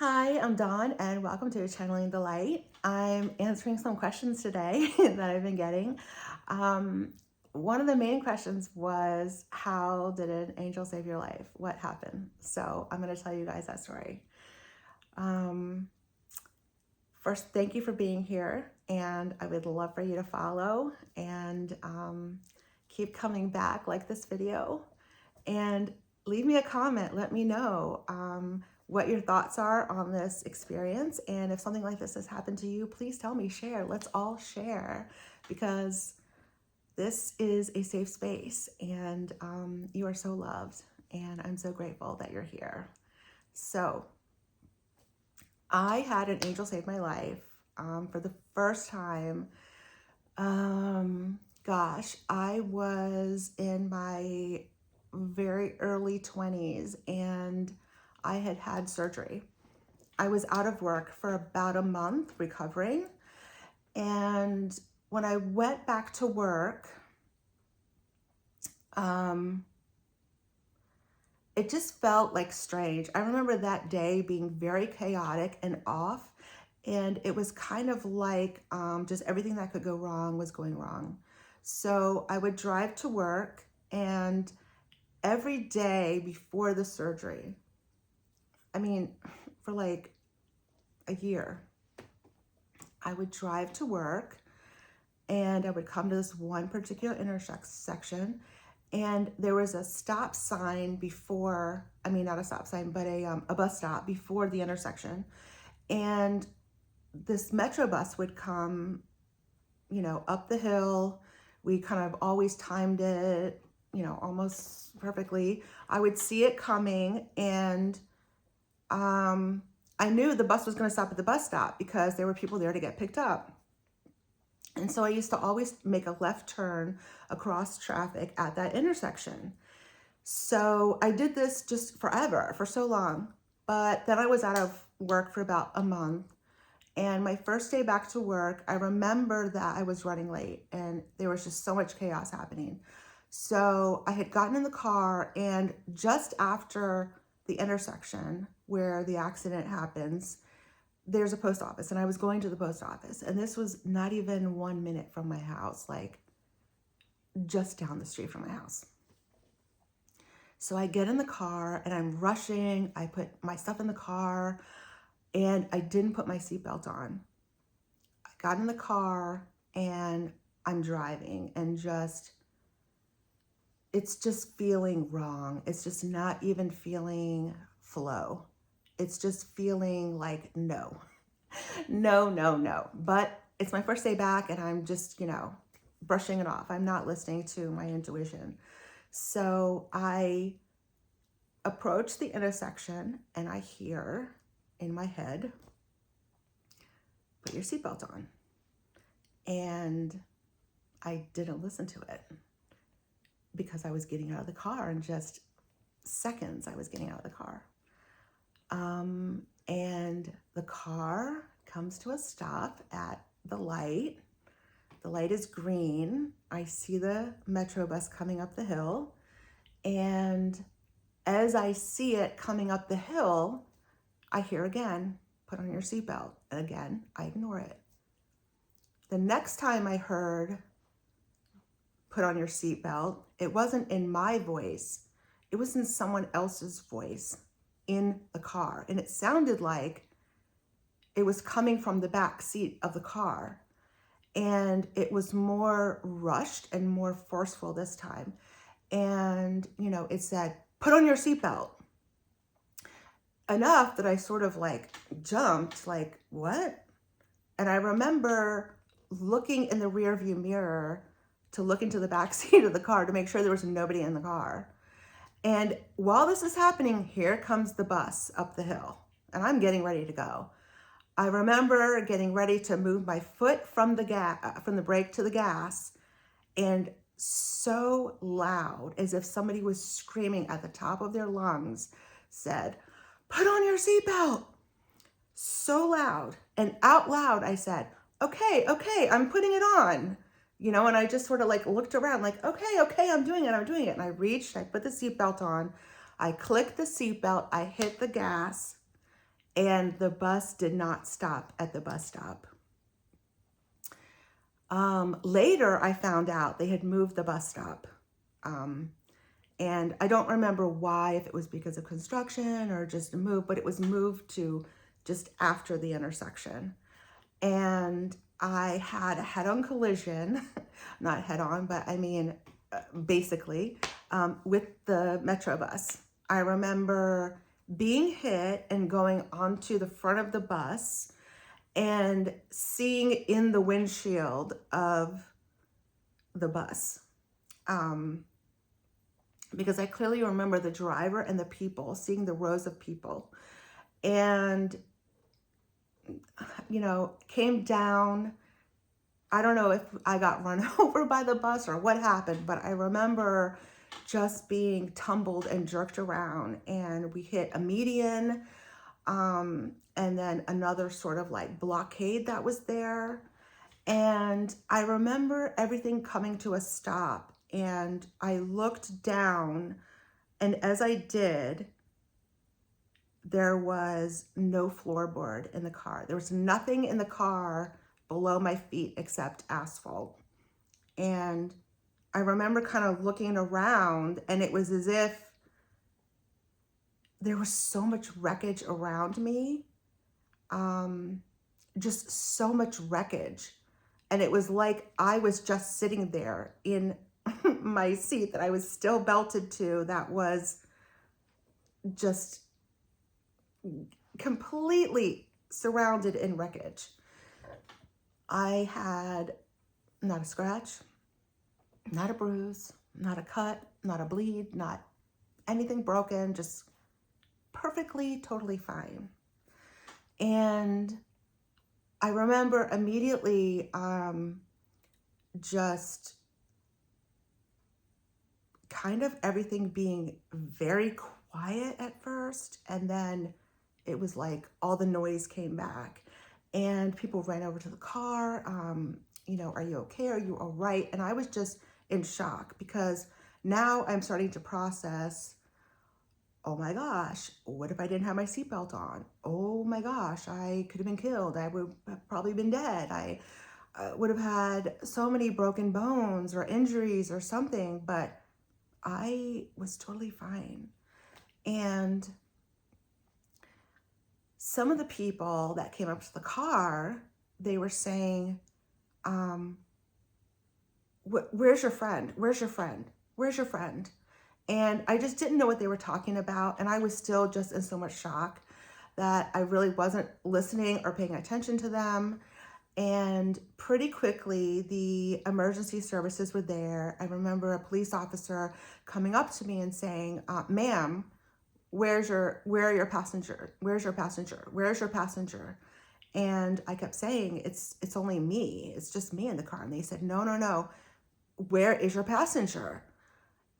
Hi, I'm Dawn, and welcome to Channeling the Light. I'm answering some questions today that I've been getting. Um, One of the main questions was, how did an angel save your life? What happened? So I'm going to tell you guys that story. Um, First, thank you for being here, and I would love for you to follow and keep coming back, like this video, and leave me a comment. Let me know what your thoughts are on this experience. And if something like this has happened to you, please tell me, share. Let's all share, because this is a safe space, and you are so loved. And I'm so grateful that you're here. So I had an angel save my life for the first time. Gosh, I was in my very early 20s, and I had had surgery. I was out of work for about a month recovering. And when I went back to work, it just felt like strange. I remember that day being very chaotic and off. And it was kind of like just everything that could go wrong was going wrong. So I would drive to work, and every day before the surgery, I mean, for like a year, I would drive to work and I would come to this one particular intersection, and there was a stop sign before, I mean, not a stop sign, but a bus stop before the intersection. And this Metro bus would come, up the hill. We kind of always timed it, almost perfectly. I would see it coming, and I knew the bus was going to stop at the bus stop because there were people there to get picked up. And so I used to always make a left turn across traffic at that intersection. So I did this just forever, for so long. But then I was out of work for about a month. And my first day back to work, I remember that I was running late and there was just so much chaos happening. So I had gotten in the car, and just after the intersection where the accident happens, there's a post office, and I was going to the post office, and this was not even 1 minute from my house, like just down the street from my house. So I get in the car and I'm rushing. I put my stuff in the car, and I didn't put my seatbelt on. I got in the car and I'm driving, and it's just feeling wrong. It's just not even feeling flow. It's just feeling like no, no. But it's my first day back, and I'm just, brushing it off. I'm not listening to my intuition. So I approach the intersection, and I hear in my head, put your seatbelt on. And I didn't listen to it because I was getting out of the car in just seconds. I was getting out of the car. And the car comes to a stop at the light. The light is green. I see the Metro bus coming up the hill. And as I see it coming up the hill, I hear again, put on your seatbelt. And again, I ignore it. The next time I heard, put on your seatbelt, it wasn't in my voice. It was in someone else's voice in the car. And it sounded like it was coming from the back seat of the car. And it was more rushed and more forceful this time. And, it said, put on your seatbelt. Enough that I sort of like jumped, like, what? And I remember looking in the rear view mirror to look into the back seat of the car to make sure there was nobody in the car. And while this is happening, here comes the bus up the hill, and I'm getting ready to go. I remember getting ready to move my foot from the brake to the gas, and so loud, as if somebody was screaming at the top of their lungs, said, put on your seatbelt. So loud, and out loud I said, okay, I'm putting it on. And I just sort of like looked around like, okay, I'm doing it. And I reached, I put the seatbelt on, I clicked the seatbelt, I hit the gas, and the bus did not stop at the bus stop. Later, I found out they had moved the bus stop. And I don't remember why, if it was because of construction or just a move, but it was moved to just after the intersection. And I had a head-on collision, not head-on, but I mean, basically, with the Metro bus. I remember being hit and going onto the front of the bus and seeing in the windshield of the bus. Because I clearly remember the driver and the people, seeing the rows of people. And, came down. I don't know if I got run over by the bus or what happened, but I remember just being tumbled and jerked around, and we hit a median, and then another sort of like blockade that was there. And I remember everything coming to a stop, and I looked down, and as I did, there was no floorboard in the car. There was nothing in the car below my feet except asphalt. And I remember kind of looking around, and it was as if there was so much wreckage around me. Just so much wreckage. And it was like I was just sitting there in my seat that I was still belted to, that was just completely surrounded in wreckage. I had not a scratch, not a bruise, not a cut, not a bleed, not anything broken, just perfectly, totally fine. And I remember immediately just kind of everything being very quiet at first, and then it was like all the noise came back and people ran over to the car. Are you okay? Are you all right? And I was just in shock, because now I'm starting to process, oh my gosh, what if I didn't have my seatbelt on? Oh my gosh, I could have been killed. I would have probably been dead. I would have had so many broken bones or injuries or something, but I was totally fine. And some of the people that came up to the car, they were saying, where's your friend? Where's your friend? Where's your friend? And I just didn't know what they were talking about. And I was still just in so much shock that I really wasn't listening or paying attention to them. And pretty quickly, the emergency services were there. I remember a police officer coming up to me and saying, ma'am, where are your passenger? Where's your passenger? Where's your passenger? And I kept saying, it's only me. It's just me in the car. And they said, no. Where is your passenger?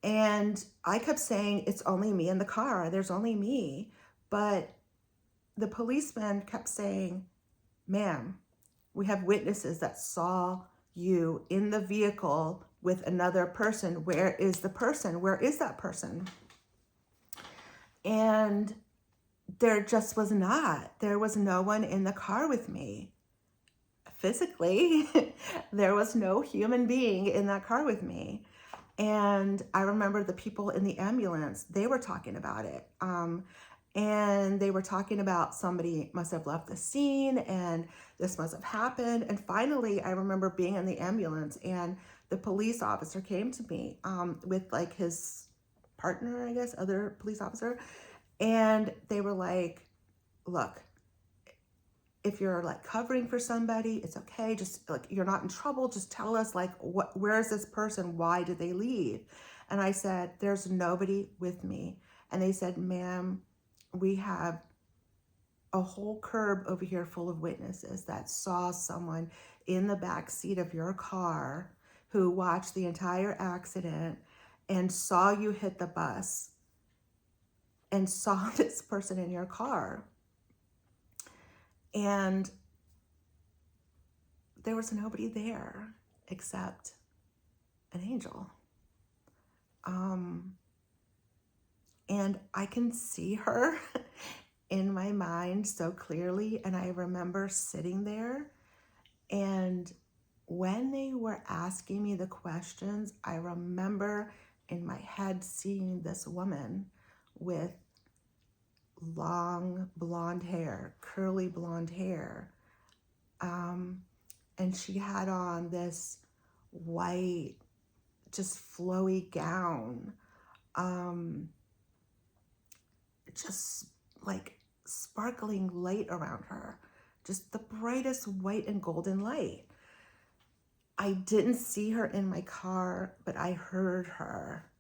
And I kept saying, it's only me in the car. There's only me. But the policeman kept saying, ma'am, we have witnesses that saw you in the vehicle with another person. Where is the person? Where is that person? And there just was not. There was no one in the car with me. Physically, there was no human being in that car with me. And I remember the people in the ambulance, they were talking about it. And they were talking about somebody must have left the scene and this must have happened. And finally, I remember being in the ambulance, and the police officer came to me with like his partner, I guess, other police officer. And they were like, look, if you're like covering for somebody, it's okay. Just like, you're not in trouble. Just tell us like, where is this person? Why did they leave? And I said, there's nobody with me. And they said, ma'am, we have a whole curb over here full of witnesses that saw someone in the back seat of your car who watched the entire accident and saw you hit the bus and saw this person in your car. And there was nobody there except an angel. And I can see her in my mind so clearly. And I remember sitting there, and when they were asking me the questions, I remember in my head seeing this woman with long blonde hair, curly blonde hair. And she had on this white, just flowy gown. Just like sparkling light around her, just the brightest white and golden light. I didn't see her in my car, but I heard her.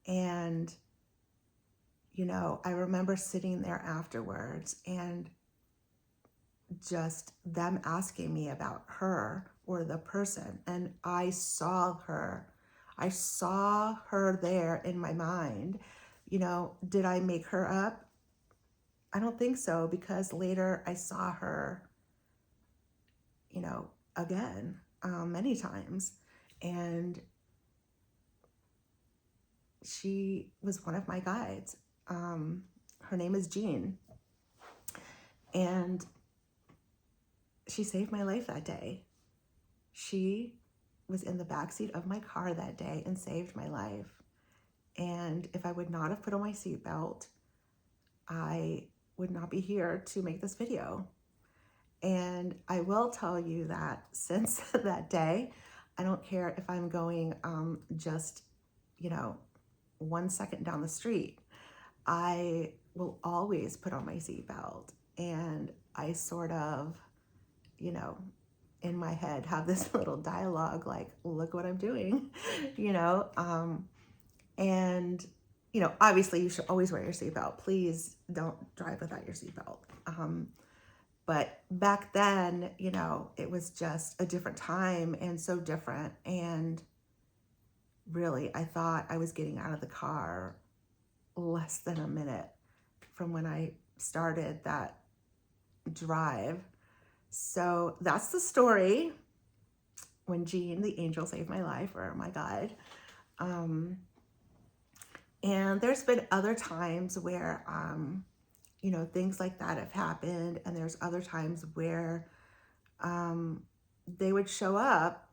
And, I remember sitting there afterwards and just them asking me about her or the person. And I saw her. I saw her there in my mind. Did I make her up? I don't think so, because later I saw her, again, many times. And she was one of my guides. Her name is Jean. And she saved my life that day. She was in the backseat of my car that day and saved my life. And if I would not have put on my seatbelt, I would not be here to make this video. And I will tell you that since that day, I don't care if I'm going just, 1 second down the street. I will always put on my seatbelt. And I sort of, in my head have this little dialogue like, look what I'm doing, and, obviously you should always wear your seatbelt. Please don't drive without your seatbelt. But back then, it was just a different time and so different. And really, I thought I was getting out of the car less than a minute from when I started that drive. So that's the story when Jean, the angel, saved my life, or my guide. And there's been other times where, things like that have happened. And there's other times where they would show up,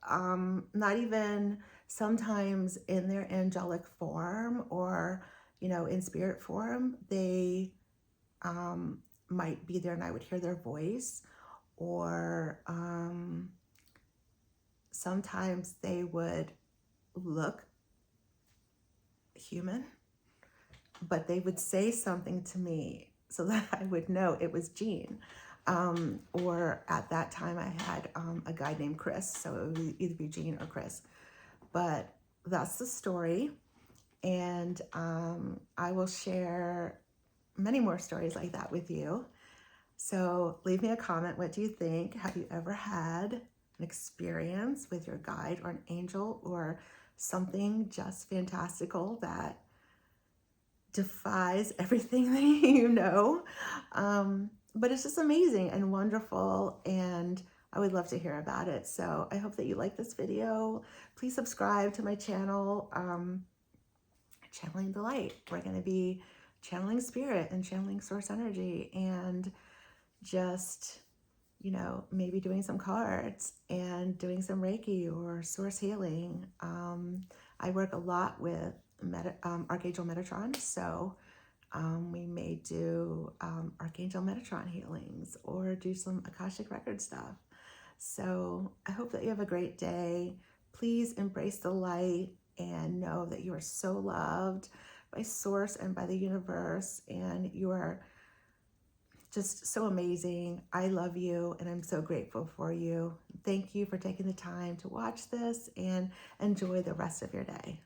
not even sometimes in their angelic form or, in spirit form. They might be there and I would hear their voice, or sometimes they would look human, but they would say something to me so that I would know it was Jean. Or at that time I had a guy named Chris, so it would either be Jean or Chris. But that's the story. And I will share many more stories like that with you. So leave me a comment. What do you think? Have you ever had an experience with your guide or an angel or something just fantastical that defies everything that you know? But it's just amazing and wonderful, and I would love to hear about it. So I hope that you like this video. Please subscribe to my channel, Channeling the Light. We're going to be channeling spirit and channeling source energy, and just, maybe doing some cards and doing some Reiki or source healing. I work a lot with Archangel Metatron, so we may do Archangel Metatron healings or do some Akashic Record stuff. So I hope that you have a great day. Please embrace the light and know that you are so loved by Source and by the universe, and you are just so amazing. I love you, and I'm so grateful for you. Thank you for taking the time to watch this, and enjoy the rest of your day.